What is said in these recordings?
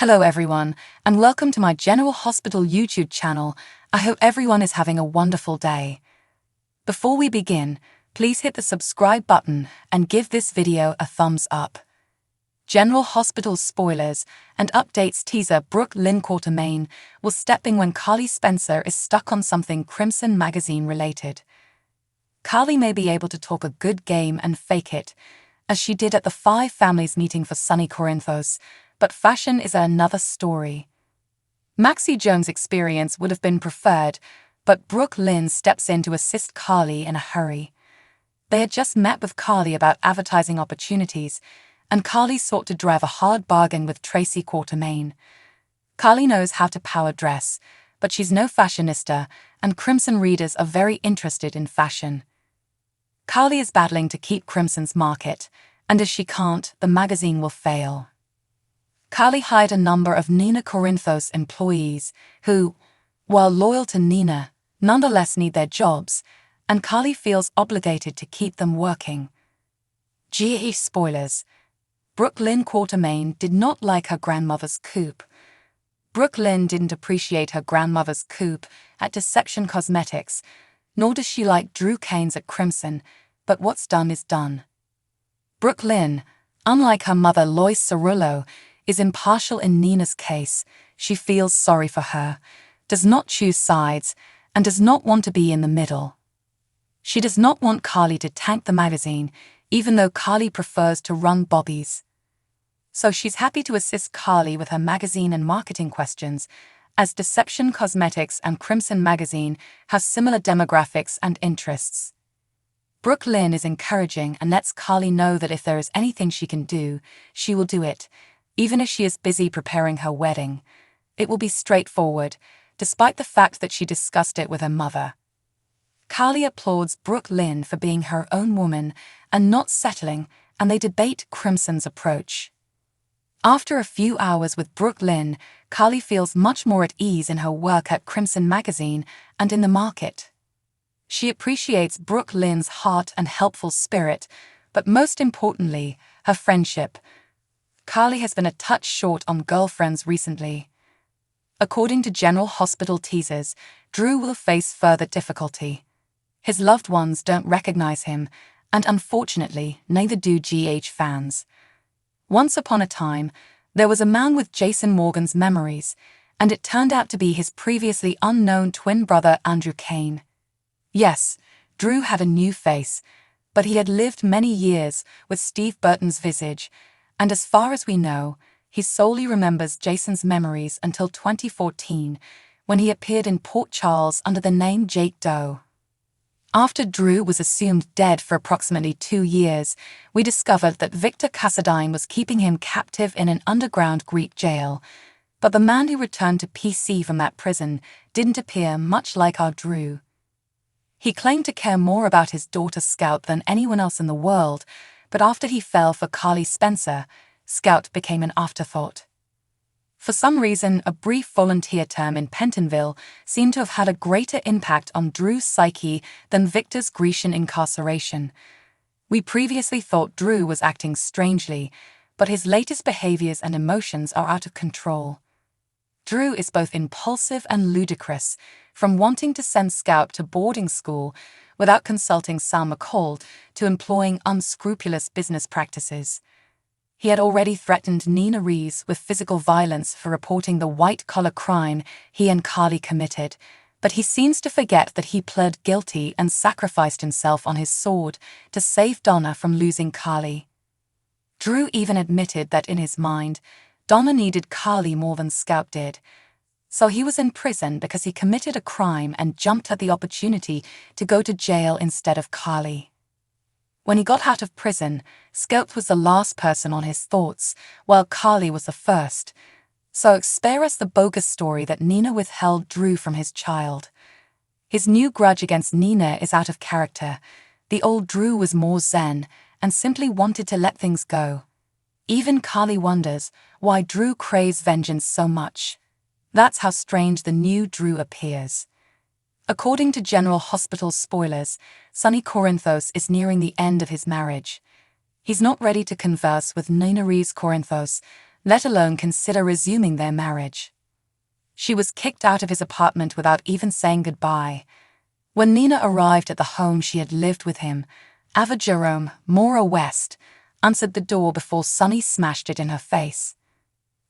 Hello everyone, and welcome to my General Hospital YouTube channel. I hope everyone is having a wonderful day. Before we begin, please hit the subscribe button and give this video a thumbs up. General Hospital spoilers and updates teaser Brook Lynn Quartermain was stepping when Carly Spencer is stuck on something Crimson magazine related. Carly may be able to talk a good game and fake it, as she did at the Five Families meeting for Sunny Corinthos, but fashion is another story. Maxie Jones' experience would have been preferred, but Brook Lynn steps in to assist Carly in a hurry. They had just met with Carly about advertising opportunities, and Carly sought to drive a hard bargain with Tracy Quartermain. Carly knows how to power dress, but she's no fashionista, and Crimson readers are very interested in fashion. Carly is battling to keep Crimson's market, and if she can't, the magazine will fail. Carly hired a number of Nina Corinthos employees who, while loyal to Nina, nonetheless need their jobs, and Carly feels obligated to keep them working. GH spoilers. Brook Lynn Quartermain did not like her grandmother's coupe. Brook Lynn didn't appreciate her grandmother's coupe at Deception Cosmetics, nor does she like Drew Kane's at Crimson, but what's done is done. Brook Lynn, unlike her mother Lois Cerullo, is impartial in Nina's case. She feels sorry for her, does not choose sides, and does not want to be in the middle. She does not want Carly to tank the magazine, even though Carly prefers to run Bobby's. So she's happy to assist Carly with her magazine and marketing questions, as Deception Cosmetics and Crimson magazine have similar demographics and interests. Brook Lynn is encouraging and lets Carly know that if there is anything she can do, she will do it, even if she is busy preparing her wedding. It will be straightforward, despite the fact that she discussed it with her mother. Carly applauds Brook Lynn for being her own woman and not settling, and they debate Crimson's approach. After a few hours with Brook Lynn, Carly feels much more at ease in her work at Crimson magazine and in the market. She appreciates Brook Lynn's heart and helpful spirit, but most importantly, her friendship. Carly has been a touch short on girlfriends recently. According to General Hospital teasers, Drew will face further difficulty. His loved ones don't recognize him, and unfortunately, neither do GH fans. Once upon a time, there was a man with Jason Morgan's memories, and it turned out to be his previously unknown twin brother Andrew Kane. Yes, Drew had a new face, but he had lived many years with Steve Burton's visage, and as far as we know, he solely remembers Jason's memories until 2014, when he appeared in Port Charles under the name Jake Doe. After Drew was assumed dead for approximately 2 years, we discovered that Victor Cassadine was keeping him captive in an underground Greek jail, but the man who returned to PC from that prison didn't appear much like our Drew. He claimed to care more about his daughter Scout than anyone else in the world, but after he fell for Carly Spencer, Scout became an afterthought. For some reason, a brief volunteer term in Pentonville seemed to have had a greater impact on Drew's psyche than Victor's Grecian incarceration. We previously thought Drew was acting strangely, but his latest behaviors and emotions are out of control. Drew is both impulsive and ludicrous, from wanting to send Scout to boarding school without consulting Sal McCall to employing unscrupulous business practices. He had already threatened Nina Rees with physical violence for reporting the white-collar crime he and Carly committed, but he seems to forget that he pled guilty and sacrificed himself on his sword to save Donna from losing Carly. Drew even admitted that in his mind, Donna needed Carly more than Scout did. So he was in prison because he committed a crime and jumped at the opportunity to go to jail instead of Carly. When he got out of prison, Scout was the last person on his thoughts, while Carly was the first. So spare us the bogus story that Nina withheld Drew from his child. His new grudge against Nina is out of character. The old Drew was more zen and simply wanted to let things go. Even Carly wonders why Drew craves vengeance so much. That's how strange the new Drew appears. According to General Hospital spoilers, Sunny Corinthos is nearing the end of his marriage. He's not ready to converse with Nina Rees Corinthos, let alone consider resuming their marriage. She was kicked out of his apartment without even saying goodbye. When Nina arrived at the home she had lived with him, Ava Jerome, Maura West, answered the door before Sonny smashed it in her face.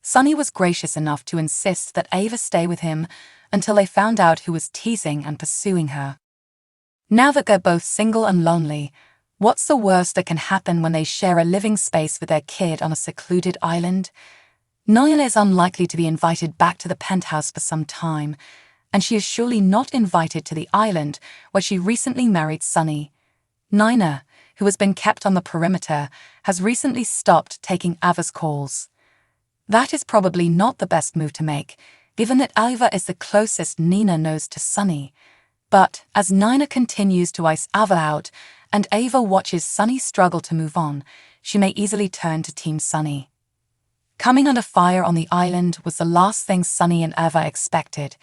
Sonny was gracious enough to insist that Ava stay with him until they found out who was teasing and pursuing her. Now that they're both single and lonely, what's the worst that can happen when they share a living space with their kid on a secluded island? Nina is unlikely to be invited back to the penthouse for some time, and she is surely not invited to the island where she recently married Sonny. Nina, who has been kept on the perimeter, has recently stopped taking Ava's calls. That is probably not the best move to make, given that Ava is the closest Nina knows to Sonny. But as Nina continues to ice Ava out, and Ava watches Sonny struggle to move on, she may easily turn to Team Sonny. Coming under fire on the island was the last thing Sonny and Ava expected.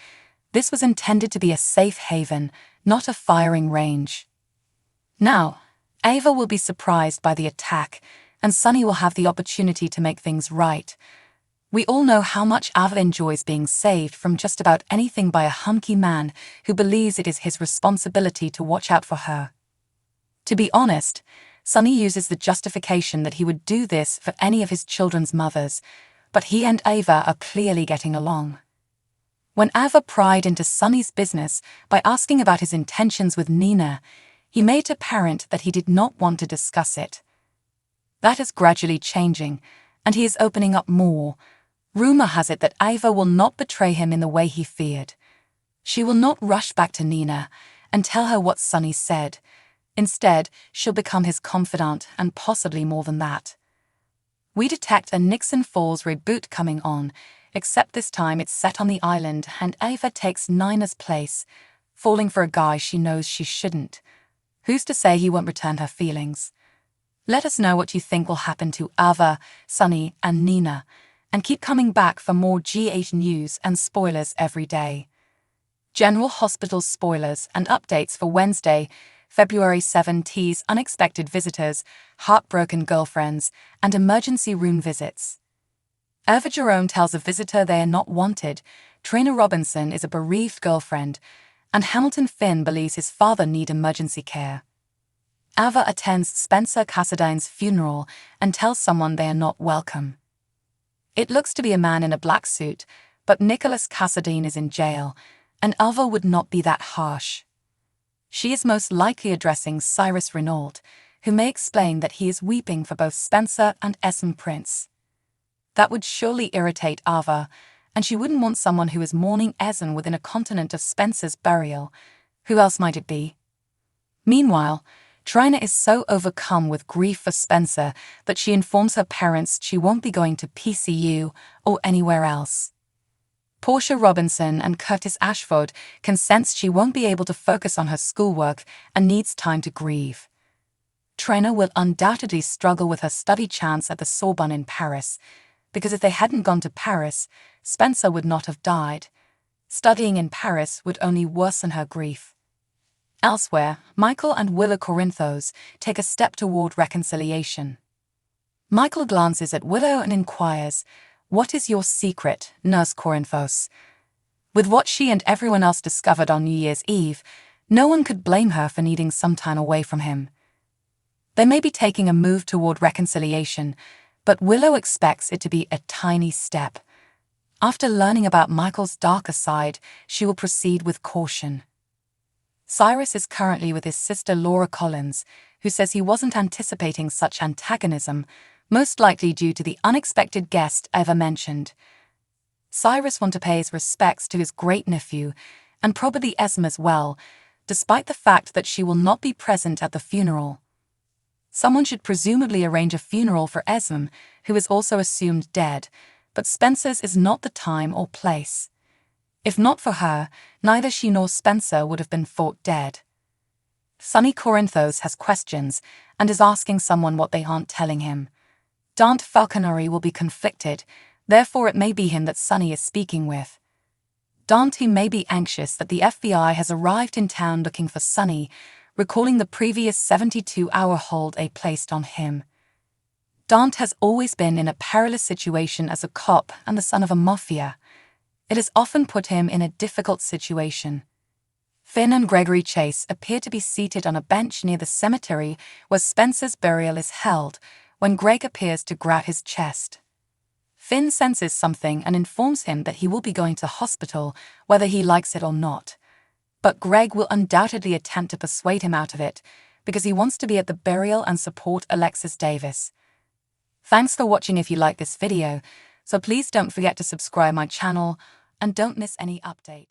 This was intended to be a safe haven, not a firing range. Now, Ava will be surprised by the attack, and Sonny will have the opportunity to make things right. We all know how much Ava enjoys being saved from just about anything by a hunky man who believes it is his responsibility to watch out for her. To be honest, Sonny uses the justification that he would do this for any of his children's mothers, but he and Ava are clearly getting along. When Ava pried into Sonny's business by asking about his intentions with Nina, he made it apparent that he did not want to discuss it. That is gradually changing, and he is opening up more. Rumor has it that Ava will not betray him in the way he feared. She will not rush back to Nina and tell her what Sonny said. Instead, she'll become his confidant and possibly more than that. We detect a Nixon Falls reboot coming on, except this time it's set on the island and Ava takes Nina's place, falling for a guy she knows she shouldn't. Who's to say he won't return her feelings? Let us know what you think will happen to Ava, Sonny, and Nina, and keep coming back for more G8 news and spoilers every day. General Hospital spoilers and updates for Wednesday, February 7 tease unexpected visitors, heartbroken girlfriends, and emergency room visits. Ava Jerome tells a visitor they are not wanted, Trina Robinson is a bereaved girlfriend, and Hamilton Finn believes his father needs emergency care. Ava attends Spencer Cassadine's funeral and tells someone they are not welcome. It looks to be a man in a black suit, but Nicholas Cassadine is in jail, and Ava would not be that harsh. She is most likely addressing Cyrus Renault, who may explain that he is weeping for both Spencer and Esme Prince. That would surely irritate Ava, and she wouldn't want someone who is mourning Esme within a continent of Spencer's burial. Who else might it be? Meanwhile, Trina is so overcome with grief for Spencer that she informs her parents she won't be going to PCU or anywhere else. Portia Robinson and Curtis Ashford can sense she won't be able to focus on her schoolwork and needs time to grieve. Trina will undoubtedly struggle with her study chance at the Sorbonne in Paris, because if they hadn't gone to Paris, Spencer would not have died. Studying in Paris would only worsen her grief. Elsewhere, Michael and Willa Corinthos take a step toward reconciliation. Michael glances at Willow and inquires, "What is your secret, Nurse Corinthos?" With what she and everyone else discovered on New Year's Eve, no one could blame her for needing some time away from him. They may be taking a move toward reconciliation, but Willow expects it to be a tiny step. After learning about Michael's darker side, she will proceed with caution. Cyrus is currently with his sister Laura Collins, who says he wasn't anticipating such antagonism, most likely due to the unexpected guest Eva mentioned. Cyrus wants to pay his respects to his great-nephew, and probably Esme as well, despite the fact that she will not be present at the funeral. Someone should presumably arrange a funeral for Esme, who is also assumed dead, but Spencer's is not the time or place. If not for her, neither she nor Spencer would have been thought dead. Sonny Corinthos has questions and is asking someone what they aren't telling him. Dante Falconeri will be conflicted, therefore it may be him that Sonny is speaking with. Dante may be anxious that the FBI has arrived in town looking for Sonny, recalling the previous 72-hour hold they placed on him. Dante has always been in a perilous situation as a cop and the son of a mafia. It has often put him in a difficult situation. Finn and Gregory Chase appear to be seated on a bench near the cemetery where Spencer's burial is held when Greg appears to grab his chest. Finn senses something and informs him that he will be going to hospital whether he likes it or not. But Greg will undoubtedly attempt to persuade him out of it because he wants to be at the burial and support Alexis Davis. Thanks for watching. If you like this video, so please don't forget to subscribe my channel and don't miss any update.